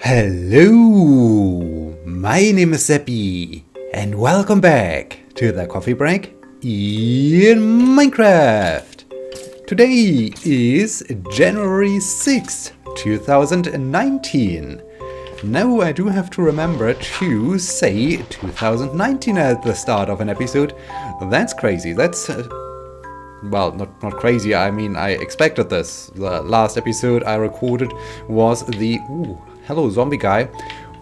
Hello, my name is Sebbi, and welcome back to the coffee break in Minecraft. Today is January 6th, 2019. Now I do have to remember to say 2019 at the start of an episode. That's crazy. That's well, not crazy. I mean, I expected this. The last episode I recorded was the hello zombie guy,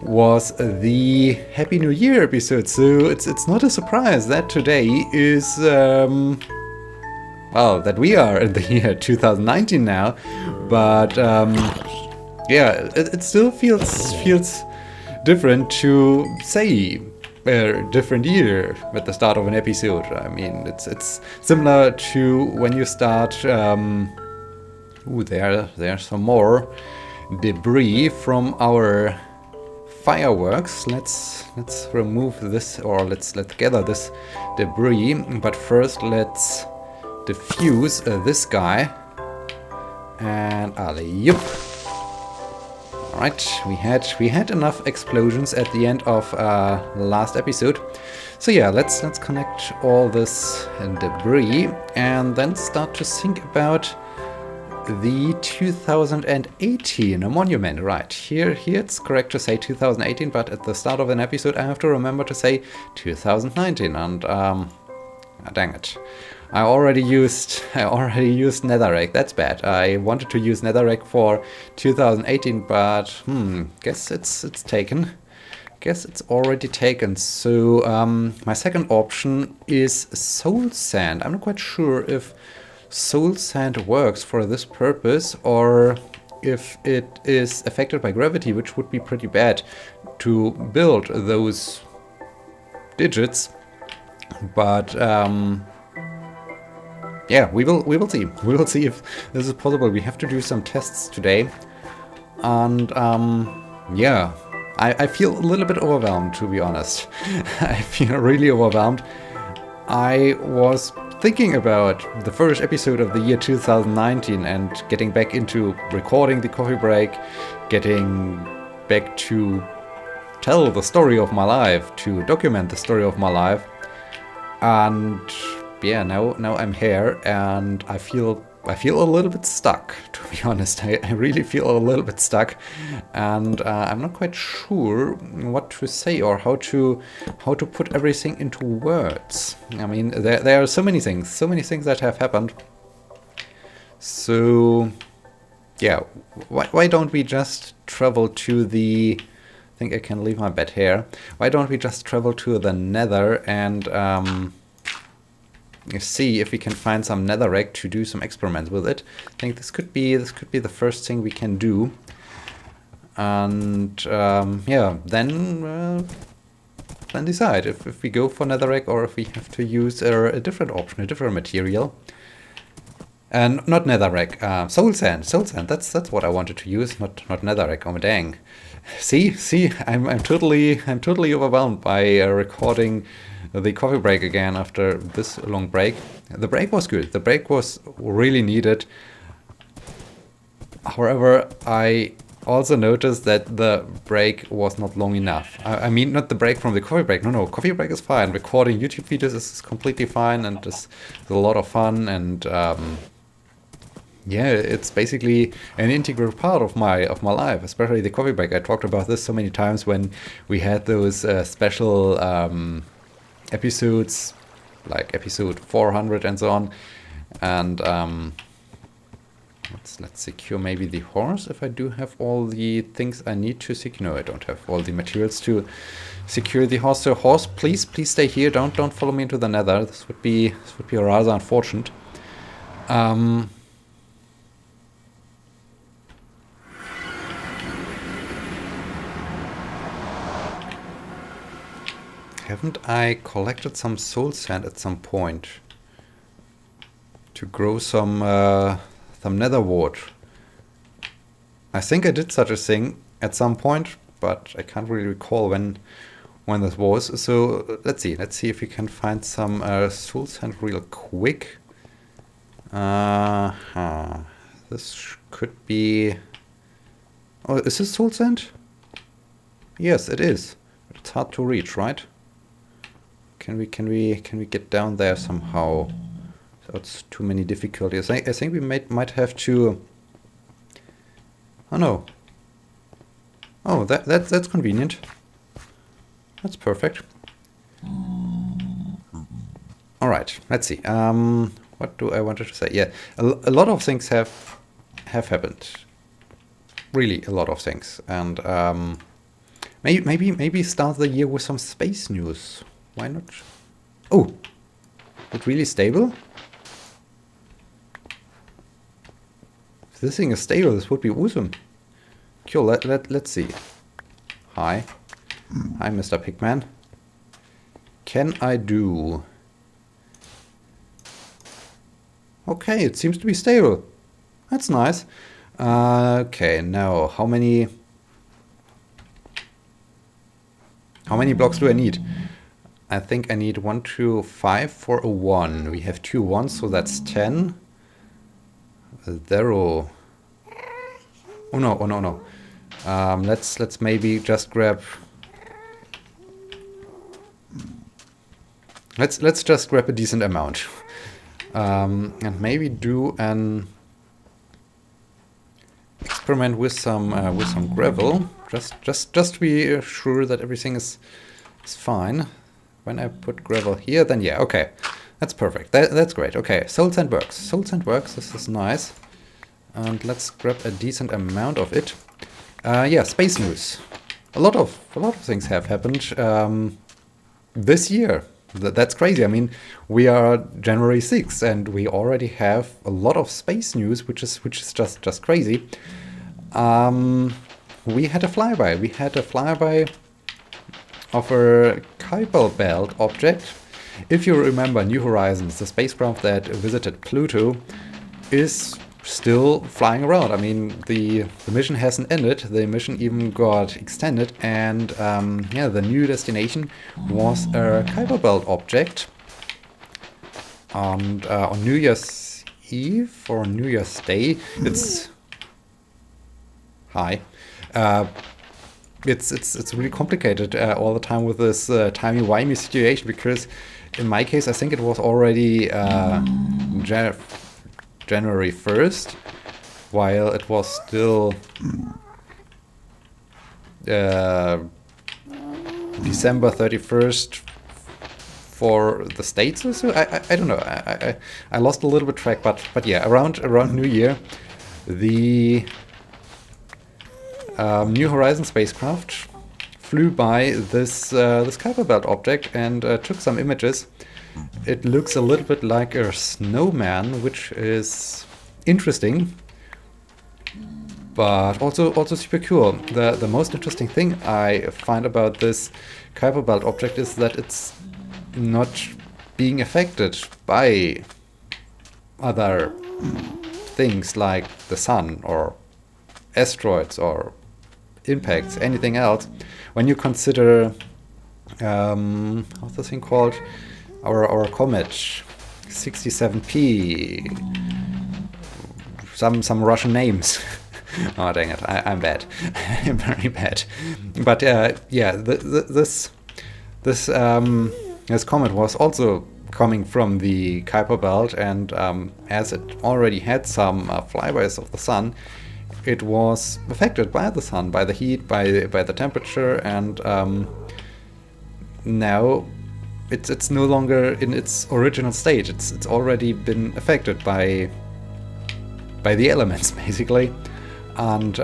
was the Happy New Year episode. So it's not a surprise that today is well, that we are in the year 2019 now. But yeah, it still feels different to say a different year at the start of an episode. I mean, it's similar to when you start. There's some more debris from our fireworks. Let's remove this, or let's gather this debris. But first, let's defuse this guy. And alley-oop. Alright, we had enough explosions at the end of last episode. So yeah, let's connect all this debris and then start to think about the 2018 monument. Right, here it's correct to say 2018, but at the start of an episode I have to remember to say 2019, and dang it. I already used netherrack. That's bad. I wanted to use netherrack for 2018, but guess it's taken. Guess it's already taken. So my second option is soul sand. I'm not quite sure if soul sand works for this purpose, or if it is affected by gravity, which would be pretty bad to build those digits. But yeah, we will see. We will see if this is possible. We have to do some tests today, and yeah, I feel a little bit overwhelmed, to be honest. I feel really overwhelmed. I was thinking about the first episode of the year 2019 and getting back into recording the coffee break, getting back to tell the story of my life, to document the story of my life, and yeah, now I'm here, and I feel a little bit stuck, to be honest. I really feel a little bit stuck, and I'm not quite sure what to say or how to put everything into words. I mean, there are so many things that have happened. So yeah, why don't we just travel to the? I think I can leave my bed here. Why don't we just travel to the Nether and see if we can find some netherrack to do some experiments with it. I think this could be the first thing we can do. And yeah, then decide if we go for netherrack or if we have to use a different option, a different material. And not netherrack, soul sand. That's what I wanted to use, not netherrack. Oh dang! See, I'm totally overwhelmed by recording the coffee break again after this long break. The break was good. The break was really needed. However, I also noticed that the break was not long enough. I mean, not the break from the coffee break. No, coffee break is fine. Recording YouTube videos is completely fine, and it's a lot of fun. And yeah, it's basically an integral part of my life, especially the coffee break. I talked about this so many times when we had those special episodes, like episode 400 and so on. And let's secure maybe the horse, if I do have all the things I need to secure. No, I don't have all the materials to secure the horse. So horse, please stay here. Don't follow me into the Nether. This would be rather unfortunate. Haven't I collected some soul sand at some point to grow some nether wart? I think I did such a thing at some point, but I can't really recall when this was. So let's see if we can find some soul sand real quick. This could be... Oh, is this soul sand? Yes, it is. But it's hard to reach, right? Can we get down there somehow? So it's too many difficulties. I think we might have to. Oh no. Oh, that's convenient. That's perfect. All right. Let's see. What do I wanted to say? Yeah, a lot of things have happened. Really, a lot of things, and maybe start the year with some space news. Why not? Oh, it really stable? If this thing is stable, this would be awesome. Cool. Let's see. Hi, Mr. Pigman. Can I do? Okay, it seems to be stable. That's nice. Okay, now how many blocks do I need? I think I need 1, 2, 5 for a 1. We have 2 1s, so that's 10. 0. Oh no. Let's maybe just grab. Let's just grab a decent amount, and maybe do an experiment with some gravel, just to be sure that everything is fine. When I put gravel here, then yeah, okay, that's perfect. That's great. Okay, soul sand works. This is nice, and let's grab a decent amount of it. Yeah, space news. A lot of things have happened this year. That's crazy. I mean, we are January 6th, and we already have a lot of space news, which is just crazy. We had a flyby. Of a Kuiper Belt object. If you remember New Horizons, the spacecraft that visited Pluto is still flying around. I mean, the mission hasn't ended. The mission even got extended, and yeah, the new destination was a Kuiper Belt object. And on New Year's Eve or New Year's Day, it's hi. It's really complicated all the time with this timey-wimey situation, because in my case I think it was already January 1st, while it was still December 31st for the States or so. I don't know. I lost a little bit track, but yeah, around New Year, the New Horizons spacecraft flew by this Kuiper Belt object and took some images. It looks a little bit like a snowman, which is interesting, but also super cool. The most interesting thing I find about this Kuiper Belt object is that it's not being affected by other things like the sun or asteroids or impacts, anything else. When you consider what's the thing called, our comet 67P, some Russian names. Oh dang it, I'm bad. I'm very bad. But yeah, this comet was also coming from the Kuiper Belt, and as it already had some flybys of the sun, it was affected by the sun, by the heat, by the temperature, and now it's no longer in its original state. It's already been affected by the elements, basically, and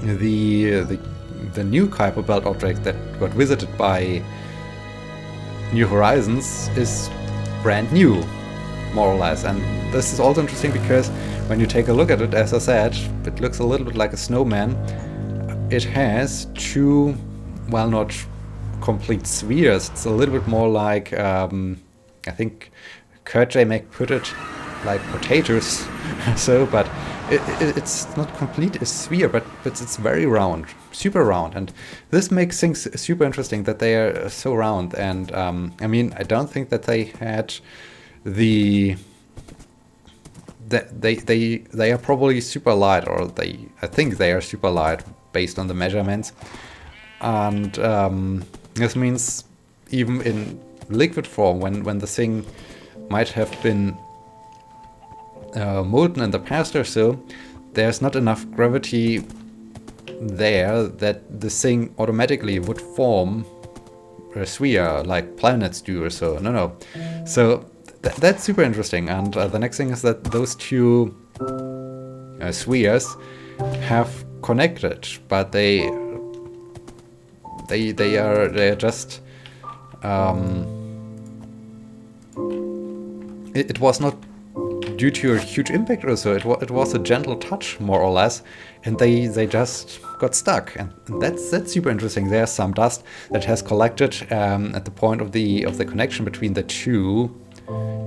the new Kuiper Belt object that got visited by New Horizons is brand new, more or less. And this is also interesting because when you take a look at it, as I said, it looks a little bit like a snowman. It has two, well, not complete spheres. It's a little bit more like, I think Kurt J. Mac put it, like potatoes. So, but it's not complete a sphere, but it's very round, super round, and this makes things super interesting that they are so round. And I mean, I don't think that they had they are probably super light, or I think they are super light based on the measurements. And this means even in liquid form, when the thing might have been molten in the past or so, there's not enough gravity there that the thing automatically would form a sphere like planets do or so. No. So that's super interesting. And the next thing is that those two spheres have connected, but they are just it was not due to a huge impact or so. It was a gentle touch, more or less, and they just got stuck. And that's super interesting. There's some dust that has collected at the point of the connection between the two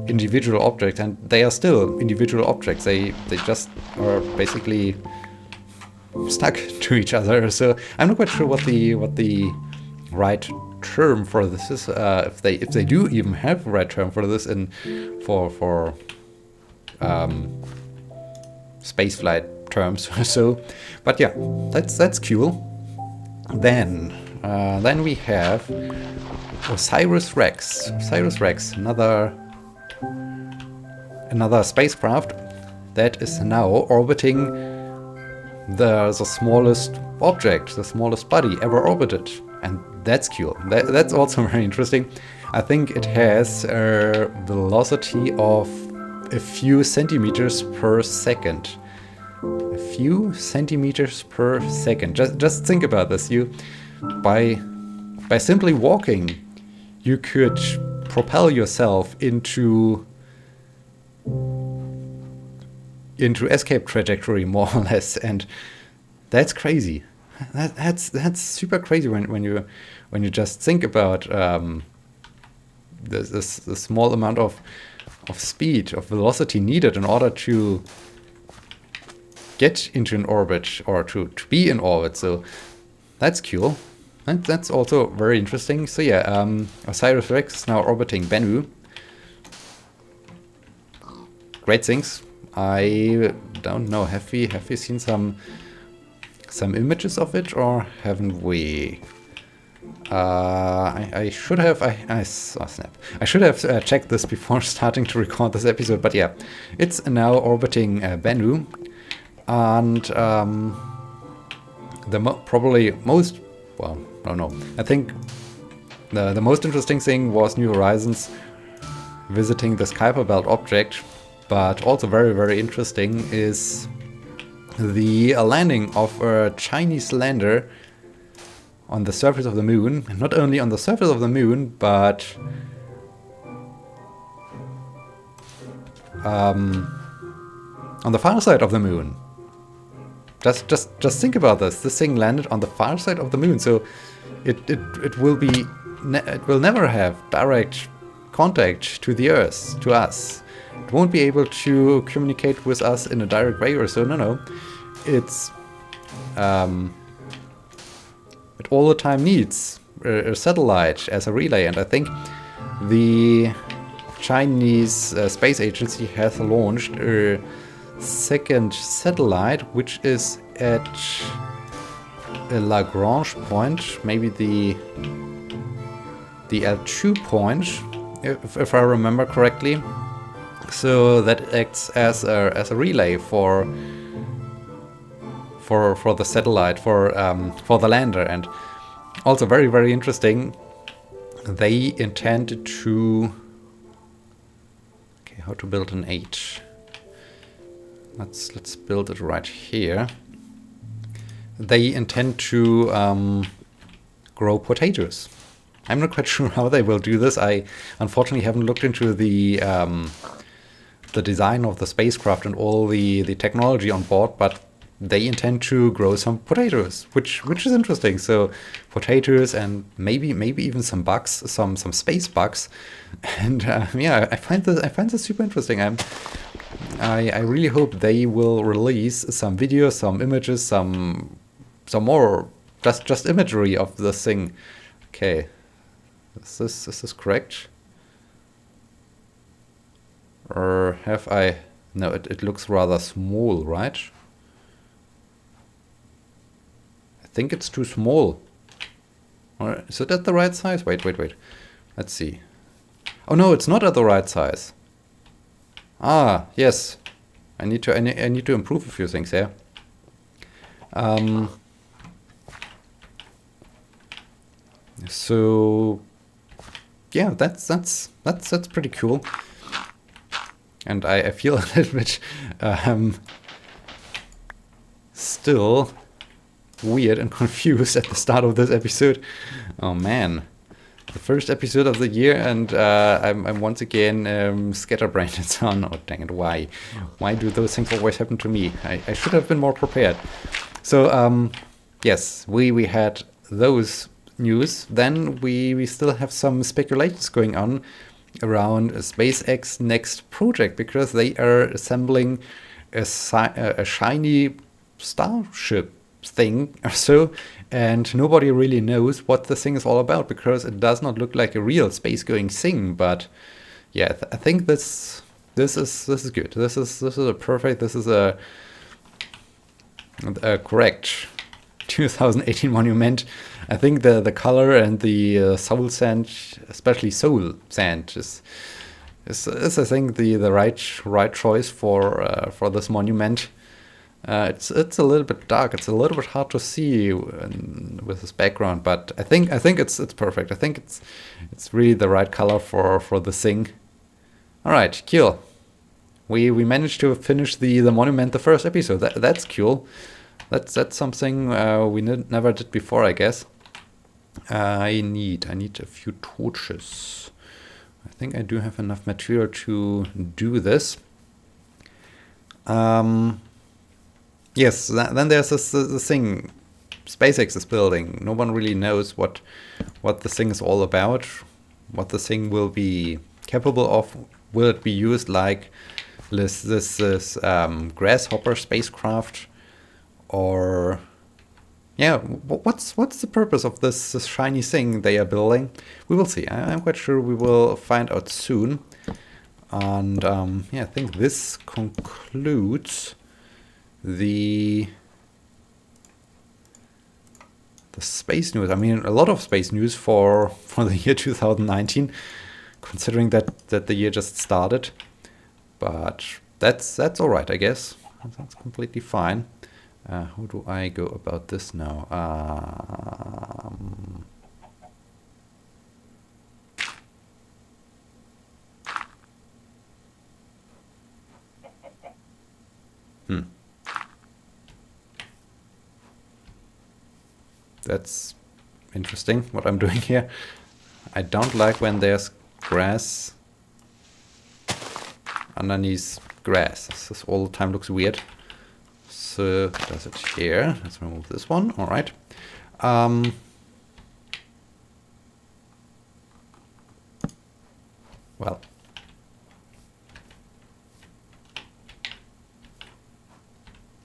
individual objects, and they are still individual objects. They just are basically stuck to each other. So I'm not quite sure what the right term for this is, if they do even have a right term for this for spaceflight terms. So, but yeah, that's cool. Then we have Osiris Rex. Osiris Rex, another spacecraft that is now orbiting the smallest object, the smallest body ever orbited, and that's cool. That's also very interesting. I think it has a velocity of a few centimeters per second. A few centimeters per second. Just think about this. By simply walking, you could propel yourself into escape trajectory, more or less, and that's crazy. That's super crazy when you just think about the small amount of speed, of velocity needed in order to get into an orbit or to be in orbit. So that's cool. And that's also very interesting. So yeah, Osiris Rex is now orbiting Bennu. Great things. I don't know. Have we seen some images of it, or haven't we? I should have. Oh snap! I should have checked this before starting to record this episode. But yeah, it's now orbiting Bennu, and probably most. Well, I don't know. I think the most interesting thing was New Horizons visiting this Kuiper Belt object. But also very, very interesting is the landing of a Chinese lander on the surface of the moon. And not only on the surface of the moon, but on the far side of the moon. Just think about this. This thing landed on the far side of the moon, so it will never have direct contact to the Earth, to us. It won't be able to communicate with us in a direct way or so. No. It all the time needs a satellite as a relay, and I think the Chinese space agency has launched a second satellite, which is at a Lagrange point, maybe the L2 point, if I remember correctly. So that acts as a relay for the satellite, for the lander, and also very, very interesting. They intend to. Okay, how to build an 8? Let's build it right here. They intend to grow potatoes. I'm not quite sure how they will do this. I unfortunately haven't looked into the design of the spacecraft and all the technology on board, but they intend to grow some potatoes, which is interesting. So potatoes and maybe even some bugs, some space bugs, and yeah, I find this super interesting. I really hope they will release some videos, some images, some more just imagery of this thing. Okay, is this correct? Or have I... No, it looks rather small, right? I think it's too small. Or is it at the right size? Wait. Let's see. Oh no, it's not at the right size. Ah, yes. I need to improve a few things here. So yeah, that's pretty cool. And I feel a little bit still weird and confused at the start of this episode. Oh man. The first episode of the year, and I'm once again scatterbrained and so on. Oh dang it, why? Why do those things always happen to me? I should have been more prepared. So yes, we had those news. Then we still have some speculations going on around SpaceX next project, because they are assembling a shiny starship thing or so, and nobody really knows what the thing is all about, because it does not look like a real space-going thing. But yeah, I think this is good. This is a perfect. This is a correct 2018 monument. I think the color and the soul sand, especially soul sand, is I think the right choice for this monument. It's a little bit dark. It's a little bit hard to see with this background, but I think it's perfect. I think it's really the right color for the thing. All right, cool. We managed to finish the monument the first episode. That's cool. That's something we never did before, I guess. I need a few torches. I think I do have enough material to do this. Yes, then there's this thing SpaceX is building. No one really knows what the thing is all about, what the thing will be capable of. Will it be used like this grasshopper spacecraft, or yeah, what's the purpose of this shiny thing they are building? We will see. I'm quite sure we will find out soon. And yeah, I think this concludes the space news. I mean, a lot of space news for the year 2019, considering that the year just started. But that's all right, I guess. That's completely fine. How do I go about this now? That's interesting what I'm doing here. I don't like when there's grass underneath grass. This all the time looks weird. So does it here. Let's remove this one. All right. Well.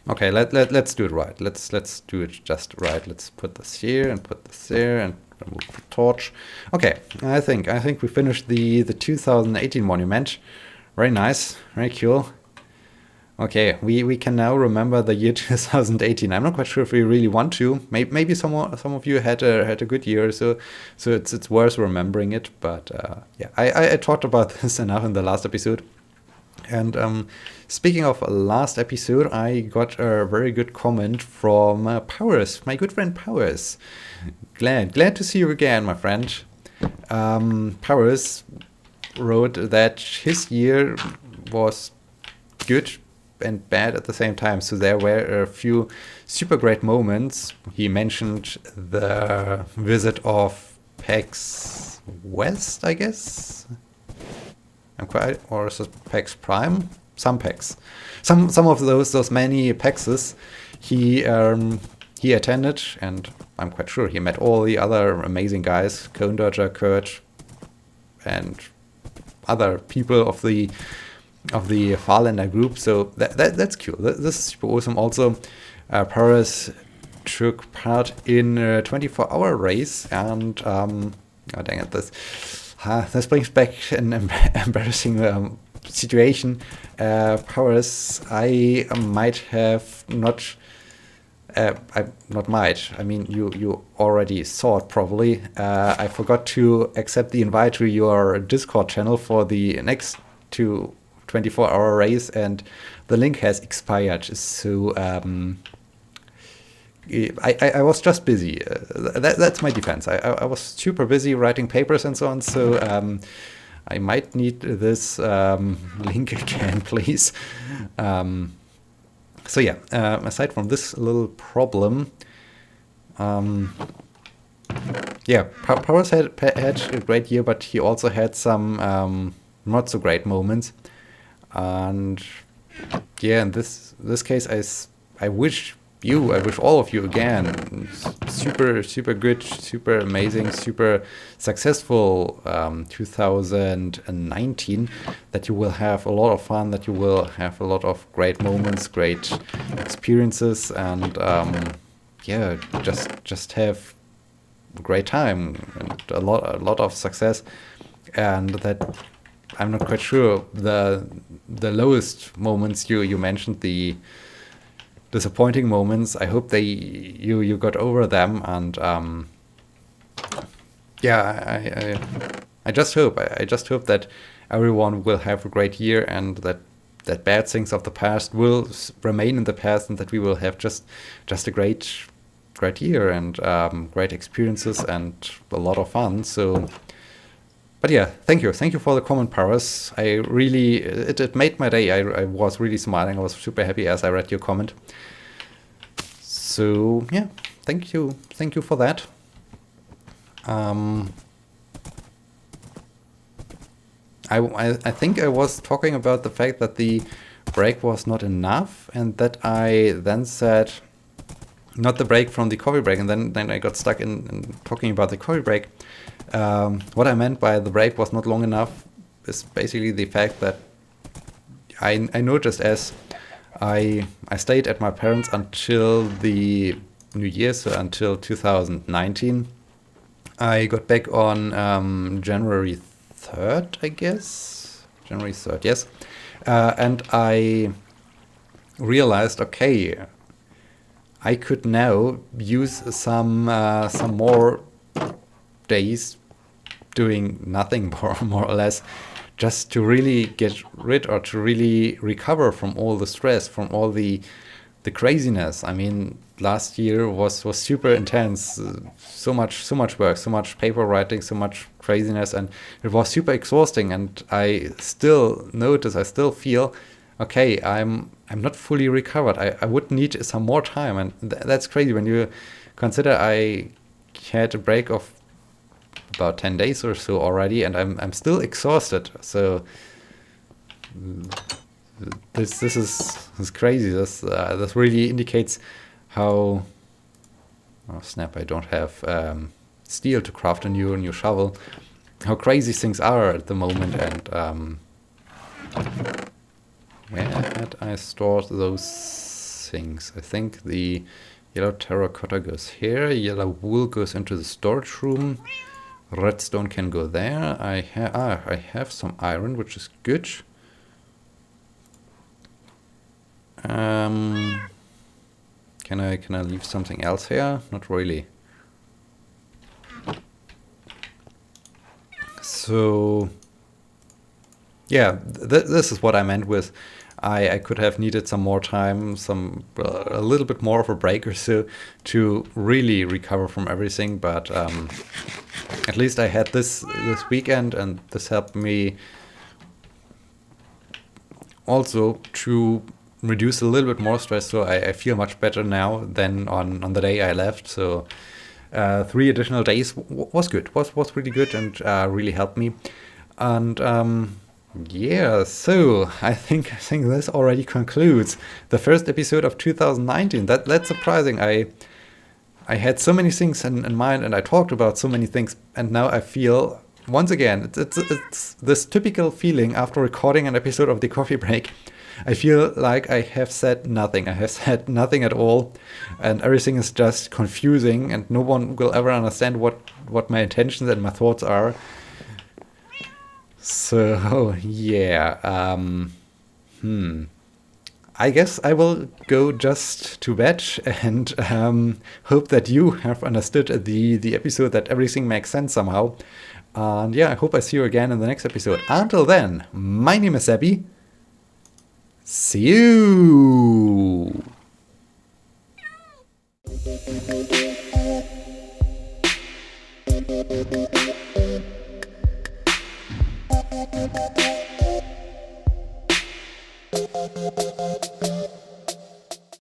Okay, let's do it right. Let's do it just right. Let's put this here and put this there and remove the torch. Okay, I think we finished the 2018 monument. Very nice, very cool. Okay, we can now remember the year 2018. I'm not quite sure if we really want to. Maybe some of you had a good year, so it's worth remembering it. But yeah, I talked about this enough in the last episode. And speaking of last episode, I got a very good comment from Powers, my good friend Powers. Glad to see you again, my friend. Powers wrote that his year was good and bad at the same time. So there were a few super great moments. He mentioned the visit of PAX West, I guess. Or is it PAX Prime? Some PAX. Some of those many PAXs he attended, and I'm quite sure he met all the other amazing guys, Condoger, Kurt, and other people of the Farlander group. So that's cool. This is super awesome. Also, Paris took part in a 24-hour race, and oh dang it, this brings back an embarrassing situation. Paris, I might have not I mean, you already saw it probably. I forgot to accept the invite to your Discord channel for the next 24-hour race, and the link has expired. So I was just busy. That's my defense. I was super busy writing papers and so on. So I might need this link again, please. So yeah, aside from this little problem, yeah, Powers had a great year, but he also had some not so great moments. And yeah, in this case, I wish all of you again super good, super amazing, super successful 2019, that you will have a lot of fun, that you will have a lot of great moments, great experiences, and yeah, just have a great time and a lot of success. And that, I'm not quite sure, the lowest moments you mentioned, the disappointing moments, I hope you got over them. And yeah, I just hope that everyone will have a great year, and that bad things of the past will remain in the past, and that we will have just a great year, and great experiences and a lot of fun. So, but yeah, thank you for the comment, Paris. I really, it made my day. I was really smiling. I was super happy as I read your comment. So yeah, thank you for that. I think I was talking about the fact that the break was not enough, and that I then said, not the break from the coffee break, and then I got stuck in talking about the coffee break. What I meant by the break was not long enough is basically the fact that I noticed, as I stayed at my parents until the New Year, so until 2019. I got back on January 3rd, I guess. January 3rd, yes. And I realized, okay, I could now use some more days doing nothing, more or less, just to really get rid, or to really recover from all the stress, from all the craziness. I mean, last year was super intense, so much work, so much paper writing, so much craziness, and it was super exhausting. And I still feel, okay, I'm not fully recovered. I would need some more time, and that's crazy when you consider I had a break of about 10 days or so already, and I'm still exhausted. So this is crazy. This really indicates how, oh snap, I don't have steel to craft a new shovel, how crazy things are at the moment. And where had I stored those things? I think the yellow terracotta goes here, yellow wool goes into the storage room, redstone can go there. I have some iron, which is good. Can I leave something else here? Not really. So yeah, this is what I meant with I could have needed some more time, a little bit more of a break or so, to really recover from everything. But at least I had this weekend, and this helped me also to reduce a little bit more stress. So I feel much better now than on the day I left. So 3 additional days was good, was really good, and really helped me. And yeah, so I think this already concludes the first episode of 2019. That's surprising. I had so many things in mind, and I talked about so many things, and now I feel, once again, it's this typical feeling after recording an episode of The Coffee Break. I feel like I have said nothing. I have said nothing at all, and everything is just confusing, and no one will ever understand what my intentions and my thoughts are. So yeah, I guess I will go just to bed and hope that you have understood the episode, that everything makes sense somehow. And yeah, I hope I see you again in the next episode. Until then, my name is Sebbi. See you!